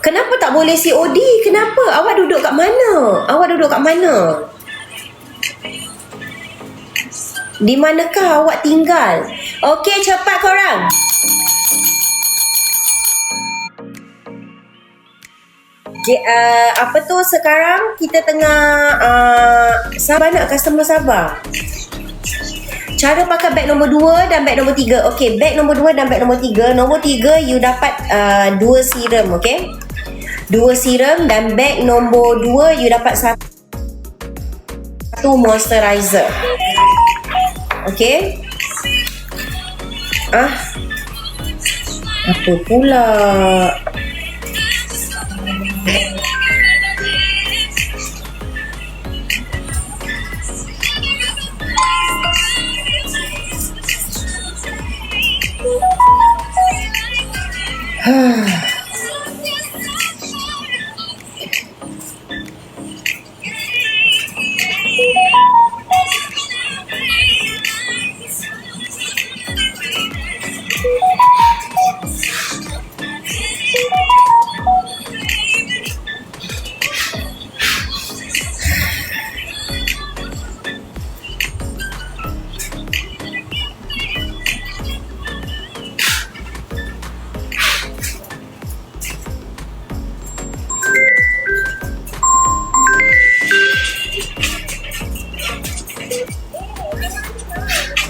Kenapa tak boleh COD? Kenapa? Awak duduk kat mana? Di manakah awak tinggal? Okey, cepat korang. Sekarang kita tengah sabar nak customer sabar. Cara pakai beg nombor 2 dan beg nombor 3. Okey, beg nombor 2 dan beg nombor 3. Nombor 3 you dapat 2 serum, okey? 2 serum, dan beg nombor 2 you dapat 1 moisturizer. Okey? Apa pula?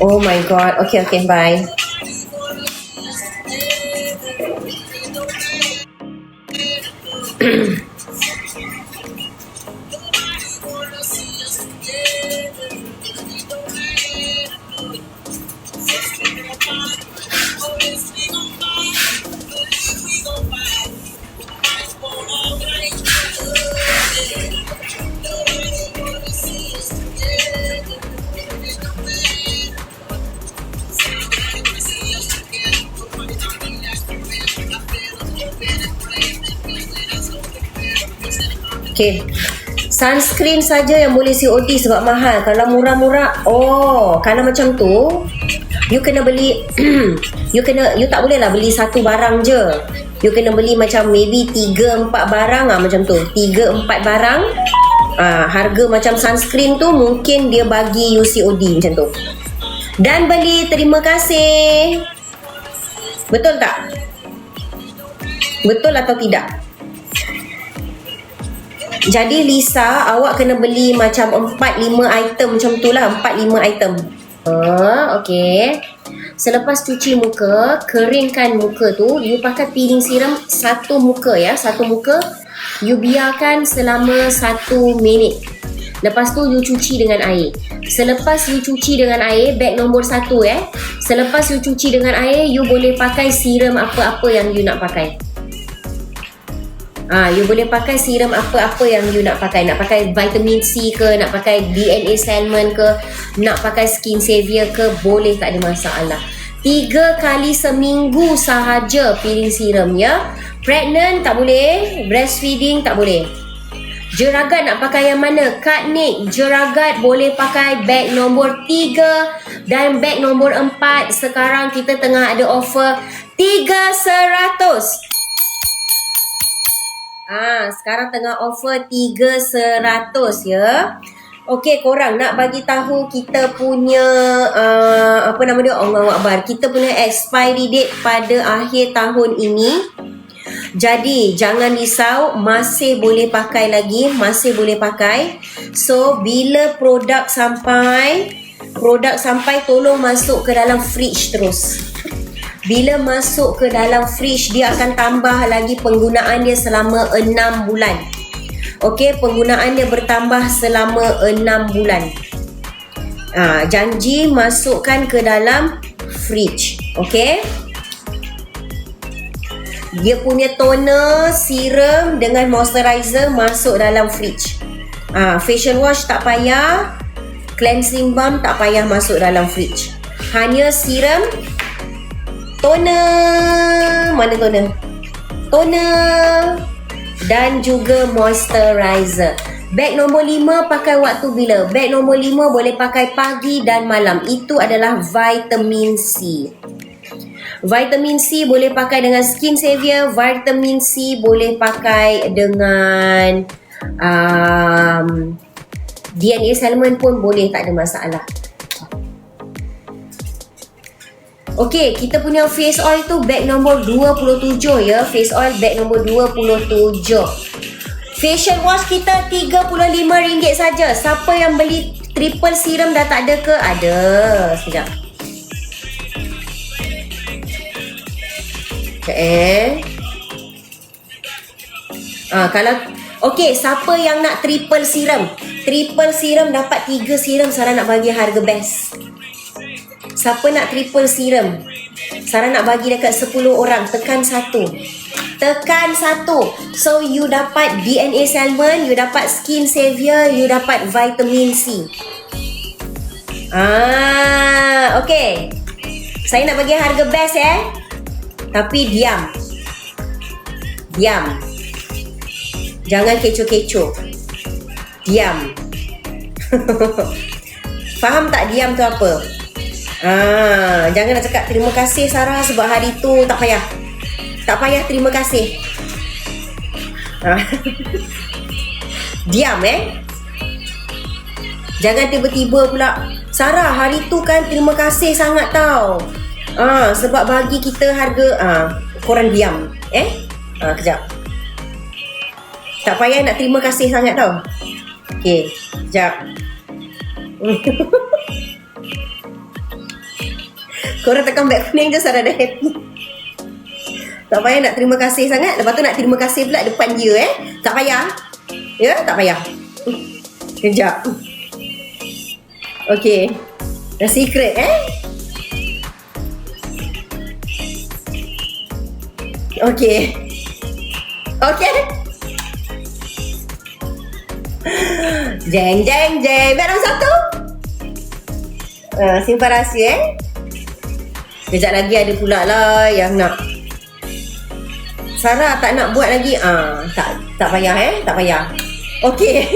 Oh my god. Okay, bye. Okay, sunscreen saja yang boleh COD sebab mahal. Kalau murah-murah, kalau macam tu you kena beli you tak boleh lah beli satu barang je. You kena beli macam maybe 3-4 barang macam tu. 3-4 barang harga macam sunscreen tu mungkin dia bagi you COD macam tu. Dan beli terima kasih. Betul tak? Betul atau tidak? Jadi Lisa, awak kena beli macam 4-5 item macam tu lah. 4-5 item. Okay. Selepas cuci muka, keringkan muka tu, you pakai peeling serum satu muka ya. Satu muka, you biarkan selama 1 minit. Lepas tu you cuci dengan air. Selepas you cuci dengan air, beg nombor 1 Selepas you cuci dengan air, you boleh pakai serum apa-apa yang you nak pakai. You boleh pakai serum apa-apa yang you nak pakai. Nak pakai vitamin C ke, nak pakai DNA Salmon ke, nak pakai Skin Savior ke, boleh, tak ada masalah. 3 kali seminggu sahaja peeling serum ya. Pregnant tak boleh, breastfeeding tak boleh. Jeragat nak pakai yang mana? Katnik, Jeragat boleh pakai beg nombor 3 dan beg nombor 4. Sekarang kita tengah ada offer 300. Sekarang tengah offer 300 ya. Okey, korang nak bagi tahu kita punya Allahu Akbar. Kita punya expiry date pada akhir tahun ini. Jadi jangan risau, masih boleh pakai lagi, masih boleh pakai. So bila produk sampai tolong masuk ke dalam fridge terus. Bila masuk ke dalam fridge, dia akan tambah lagi penggunaan dia selama 6 bulan. Okey, penggunaan dia bertambah selama 6 bulan. Janji masukkan ke dalam fridge. Okey. Dia punya toner, serum dengan moisturizer masuk dalam fridge. Facial wash tak payah, cleansing balm tak payah masuk dalam fridge. Hanya serum, toner, mana toner? Toner dan juga moisturizer. Beg nombor 5 pakai waktu bila? Beg nombor 5 boleh pakai pagi dan malam. Itu adalah vitamin C. Vitamin C boleh pakai dengan Skin Savior. Vitamin C boleh pakai dengan DNA Salmon pun boleh, tak ada masalah. Okey, kita punya face oil tu bag nombor 27 ya. Face oil bag nombor 27. Facial wash kita RM35 saja. Siapa yang beli triple serum dah tak ada ke? Ada. Sekejap. Kalau okey, siapa yang nak triple serum? Triple serum dapat 3 serum. Sarah nak bagi harga best. Siapa nak triple serum? Sarah nak bagi dekat 10 orang. Tekan 1. Tekan 1. So you dapat DNA Salmon, you dapat Skin Savior, you dapat Vitamin C. Okay. Saya nak bagi harga best Tapi diam. Diam. Jangan kecoh-kecoh. Diam. Faham tak diam tu apa? Jangan nak cakap terima kasih Sarah sebab hari tu tak payah. Tak payah terima kasih. Diam Jangan tiba-tiba pula, Sarah hari tu kan terima kasih sangat tau. Sebab bagi kita harga. Korang diam. Kejap. Tak payah nak terima kasih sangat tau. Okay, kejap. Korang tekan beg kuning je, Sarah dah happy. Tak payah nak terima kasih sangat. Lepas tu nak terima kasih pula depan dia Tak payah. Ya, tak payah. Kejap. Okay. Dah secret Okay. Okay. Jeng jeng jeng. Beg nombor 1. Simpan rahsia Kejap lagi ada pula lah yang nak. Sarah tak nak buat lagi. Tak payah tak payah. Okey.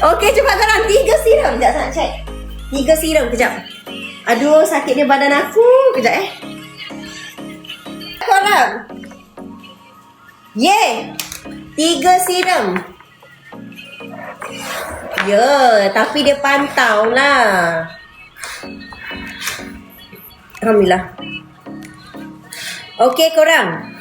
Okey, cepat korang 3 serum. Sekejap nak check. 3 serum kejap. Aduh, sakit dia badan aku. Kejap korang. Yeay. 3 serum. Ya, tapi dia pantau lah. Alhamdulillah. Okey korang.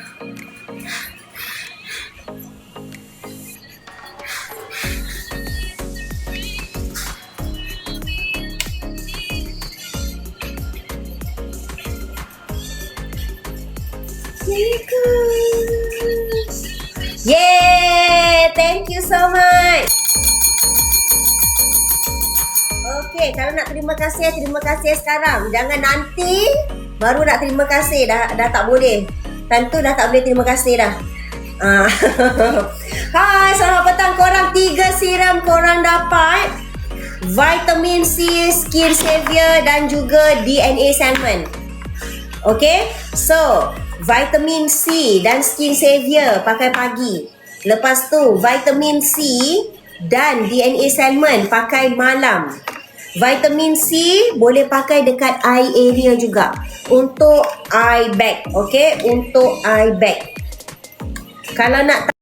Yeay, thank you so much. Okey, kalau nak terima kasih sekarang. Jangan nanti baru nak terima kasih. Dah tak boleh. Tentu dah tak boleh terima kasih dah. Hai, selamat petang korang. 3 serum korang dapat. Vitamin C, Skin Savior dan juga DNA Salmon. Okey, so Vitamin C dan Skin Savior pakai pagi. Lepas tu Vitamin C dan DNA Salmon pakai malam. Vitamin C boleh pakai dekat eye area juga. Untuk eye bag. Okay, untuk eye bag. Kalau nak